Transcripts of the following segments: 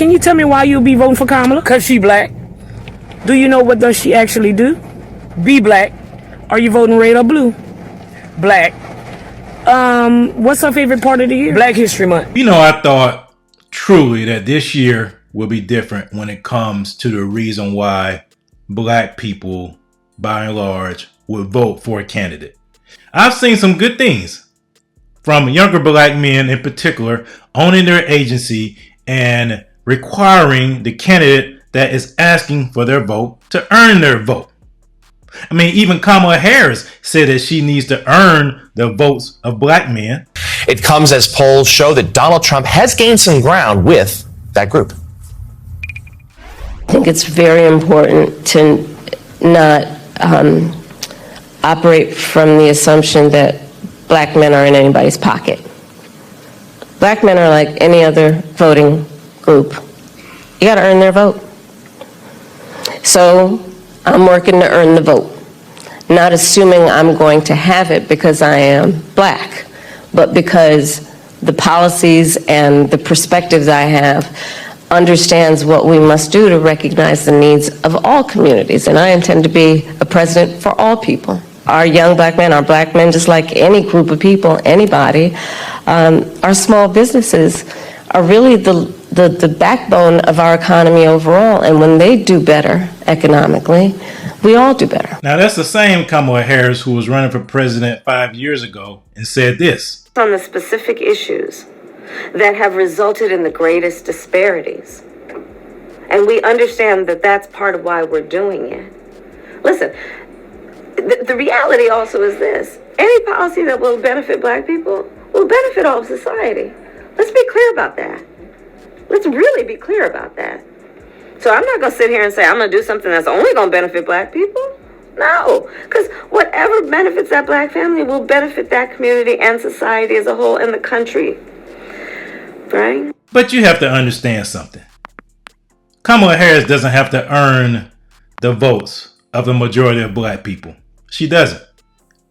Can you tell me why you'll be voting for Kamala? Because she black. Do you know what does she actually do? Be black. Are you voting red or blue? Black. What's her favorite part of the year? Black History Month. You know, I thought truly that this year will be different when it comes to the reason why black people, by and large, would vote for a candidate. I've seen some good things from younger black men in particular owning their agency and requiring the candidate that is asking for their vote to earn their vote. I mean, even Kamala Harris said that she needs to earn the votes of black men. It comes as polls show that Donald Trump has gained some ground with that group. I think it's very important to not operate from the assumption that black men are in anybody's pocket. Black men are like any other voting group. You got to earn their vote. So I'm working to earn the vote, not assuming I'm going to have it because I am black, but because the policies and the perspectives I have understands what we must do to recognize the needs of all communities. And I intend to be a president for all people. Our young black men, our black men, just like any group of people, anybody, our small businesses are really the backbone of our economy overall. And when they do better economically, we all do better. Now, that's the same Kamala Harris who was running for president 5 years ago and said this. On the specific issues that have resulted in the greatest disparities. And we understand that that's part of why we're doing it. Listen, the reality also is this. Any policy that will benefit black people will benefit all of society. Let's be clear about that. Let's really be clear about that. So I'm not going to sit here and say I'm going to do something that's only going to benefit black people. No, because whatever benefits that black family will benefit that community and society as a whole and the country. Right? But you have to understand something. Kamala Harris doesn't have to earn the votes of the majority of black people. She doesn't.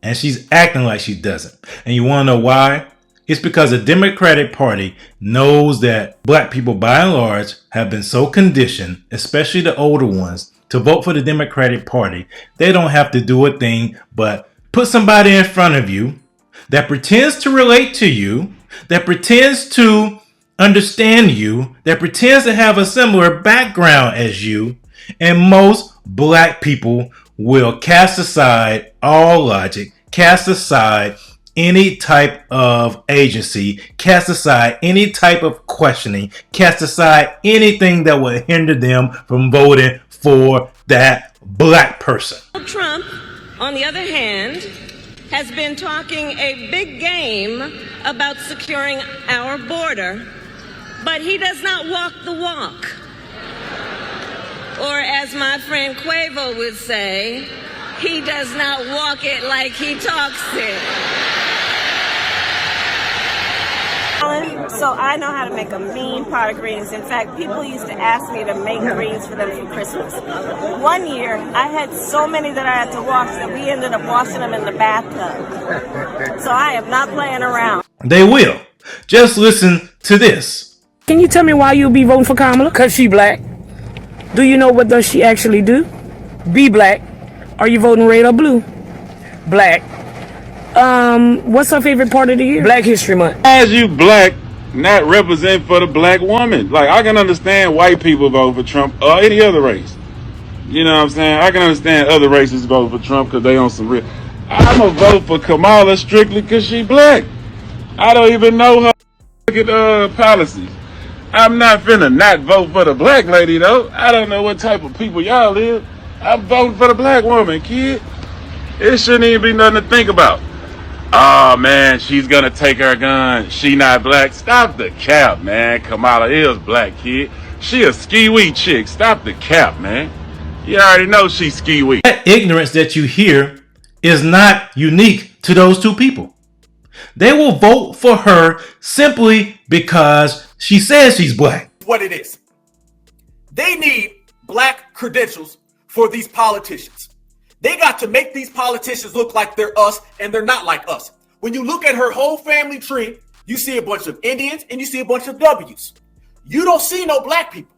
And she's acting like she doesn't. And you want to know why? It's because the Democratic Party knows that black people, by and large, have been so conditioned, especially the older ones, to vote for the Democratic Party. They don't have to do a thing but put somebody in front of you that pretends to relate to you, that pretends to understand you, that pretends to have a similar background as you, and most black people will cast aside all logic, cast aside any type of agency, cast aside any type of questioning, cast aside anything that would hinder them from voting for that black person. Trump, on the other hand, has been talking a big game about securing our border, but he does not walk the walk. Or as my friend Quavo would say, he does not walk it like he talks it. So I know how to make a mean pot of greens. In fact, people used to ask me to make greens for them for Christmas. One year, I had so many that I had to wash that we ended up washing them in the bathtub. So I am not playing around. They will. Just listen to this. Can you tell me why you'll be voting for Kamala? Because she black. Do you know what does she actually do? Be black. Are you voting red or blue? Black. What's her favorite part of the year? Black History Month. As you black, not represent for the black woman. Like, I can understand white people vote for Trump or any other race. You know what I'm saying? I can understand other races vote for Trump because they on some real. I'm going to vote for Kamala strictly because she black. I don't even know her policies. I'm not finna not vote for the black lady, though. I don't know what type of people y'all is. I'm voting for the black woman, kid. It shouldn't even be nothing to think about. Oh, man, she's gonna take her gun. She not black. Stop the cap, man. Kamala is black, kid. She a ski-wee chick. Stop the cap, man. You already know she's ski-wee. That ignorance that you hear is not unique to those two people. They will vote for her simply because she says she's black. What it is. They need black credentials for these politicians. They got to make these politicians look like they're us, and they're not like us. When you look at her whole family tree, you see a bunch of Indians and you see a bunch of W's. you don't see no black people.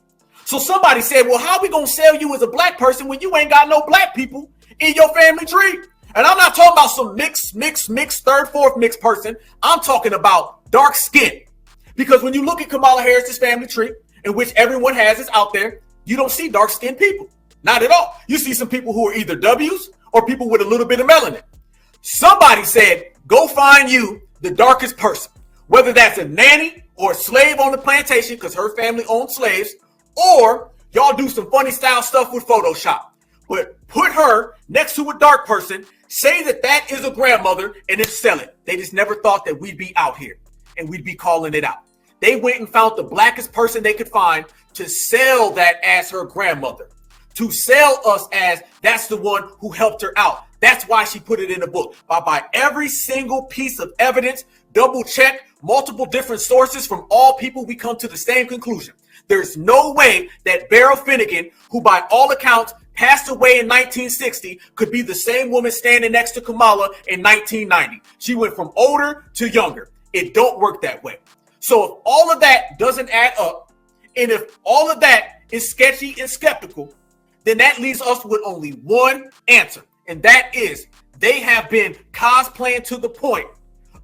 So somebody said, well, how are we going to sell you as a black person when you ain't got no black people in your family tree? And I'm not talking about some mixed, third, fourth mixed person. I'm talking about dark skin. Because when you look at Kamala Harris's family tree, in which everyone has is out there, you don't see dark skinned people. Not at all. You see some people who are either W's or people with a little bit of melanin. Somebody said, go find you the darkest person, whether that's a nanny or a slave on the plantation, because her family owned slaves, or y'all do some funny style stuff with Photoshop. But put her next to a dark person, say that that is a grandmother, and then sell it. They just never thought that we'd be out here and we'd be calling it out. They went and found the blackest person they could find to sell that as her grandmother, to sell us as that's the one who helped her out. That's why she put it in the book. By every single piece of evidence, double check multiple different sources from all people, we come to the same conclusion. There's no way that Beryl Finnegan, who by all accounts passed away in 1960, could be the same woman standing next to Kamala in 1990. She went from older to younger. It don't work that way. So if all of that doesn't add up, and if all of that is sketchy and skeptical, then that leaves us with only one answer. And that is they have been cosplaying to the point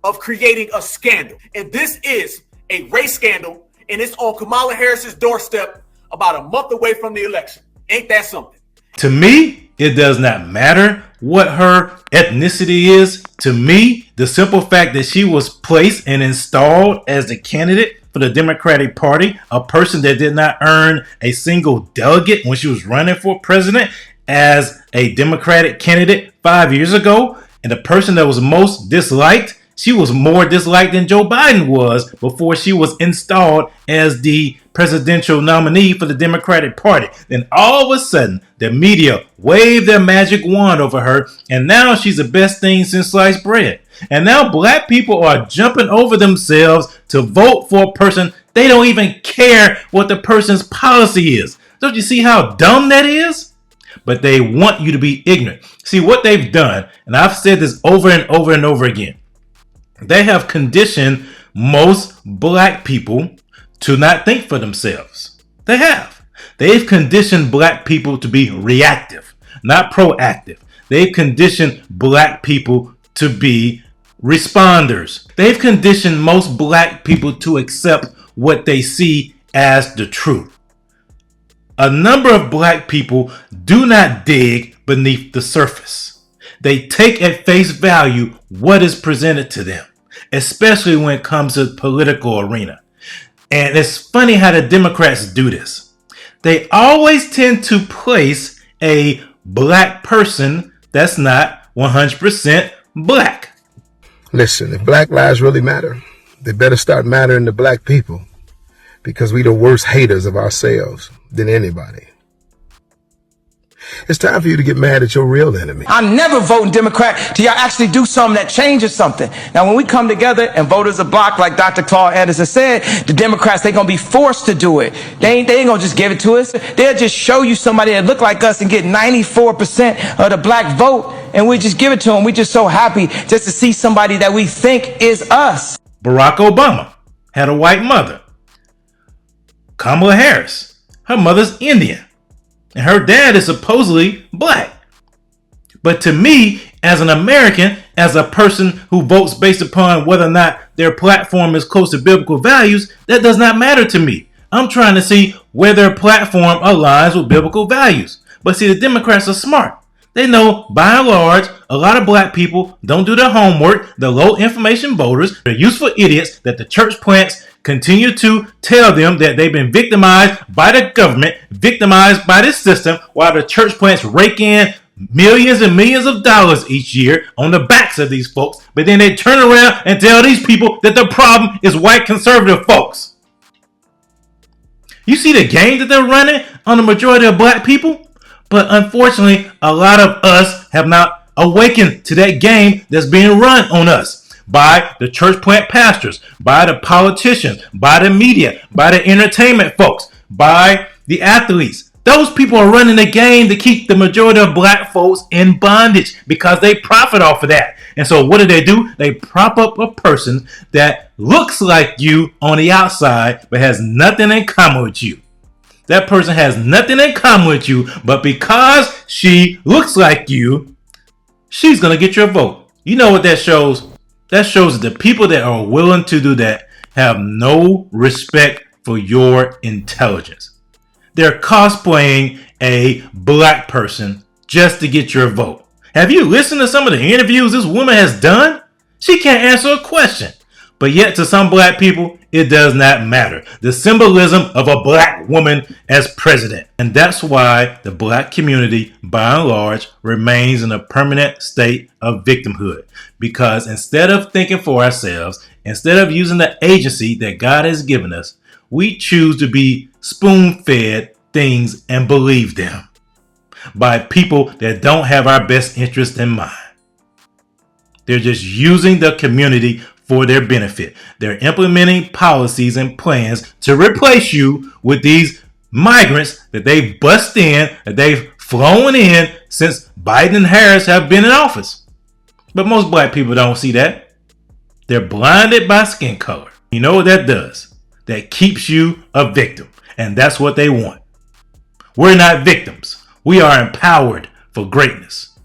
of creating a scandal. And this is a race scandal, and it's on Kamala Harris's doorstep about a month away from the election. Ain't that something? To me, it does not matter what her ethnicity is. To me, the simple fact that she was placed and installed as the candidate for the Democratic Party, a person that did not earn a single delegate when she was running for president as a Democratic candidate 5 years ago, and the person that was most disliked, she was more disliked than Joe Biden was before she was installed as the presidential nominee for the Democratic Party. Then all of a sudden, the media waved their magic wand over her, and now she's the best thing since sliced bread. And now black people are jumping over themselves to vote for a person they don't even care what the person's policy is. Don't you see how dumb that is? But they want you to be ignorant. See what they've done, and I've said this over and over and over again. They have conditioned most black people to not think for themselves. They have. They've conditioned black people to be reactive, not proactive. They've conditioned black people to be responders. They've conditioned most black people to accept what they see as the truth. A number of black people do not dig beneath the surface. They take at face value what is presented to them, especially when it comes to the political arena. And it's funny how the Democrats do this. They always tend to place a black person that's not 100% black. Listen, if black lives really matter, they better start mattering to black people, because we the worst haters of ourselves than anybody. It's time for you to get mad at your real enemy. I'm never voting Democrat till y'all actually do something that changes something. Now, when we come together and vote as a block, like Dr. Claude Anderson said, the Democrats, they're going to be forced to do it. They ain't going to just give it to us. They'll just show you somebody that look like us and get 94% of the black vote, and we just give it to them. We just so happy just to see somebody that we think is us. Barack Obama had a white mother. Kamala Harris, her mother's Indian. And her dad is supposedly black. But to me, as an American, as a person who votes based upon whether or not their platform is close to biblical values, that does not matter to me. I'm trying to see where their platform aligns with biblical values. But see, the Democrats are smart. They know, by and large, a lot of black people don't do their homework. They're low information voters. They're useful idiots that the church plants continue to tell them that they've been victimized by the government, victimized by this system, while the church plants rake in millions and millions of dollars each year on the backs of these folks. But then they turn around and tell these people that the problem is white conservative folks. You see the game that they're running on the majority of black people? But unfortunately, a lot of us have not awakened to that game that's being run on us by the church plant pastors, by the politicians, by the media, by the entertainment folks, by the athletes. Those people are running the game to keep the majority of black folks in bondage because they profit off of that. And so what do? They prop up a person that looks like you on the outside but has nothing in common with you. That person has nothing in common with you, but because she looks like you, she's going to get your vote. You know what that shows? That shows that the people that are willing to do that have no respect for your intelligence. They're cosplaying a black person just to get your vote. Have you listened to some of the interviews this woman has done? She can't answer a question. But yet to some black people, it does not matter. The symbolism of a black woman as president. And that's why the black community, by and large, remains in a permanent state of victimhood. Because instead of thinking for ourselves, instead of using the agency that God has given us, we choose to be spoon-fed things and believe them by people that don't have our best interest in mind. They're just using the community for their benefit. They're implementing policies and plans to replace you with these migrants that they've bust in, that they've flown in since Biden and Harris have been in office. But most black people don't see that. They're blinded by skin color. You know what that does? That keeps you a victim. And that's what they want. We're not victims. We are empowered for greatness.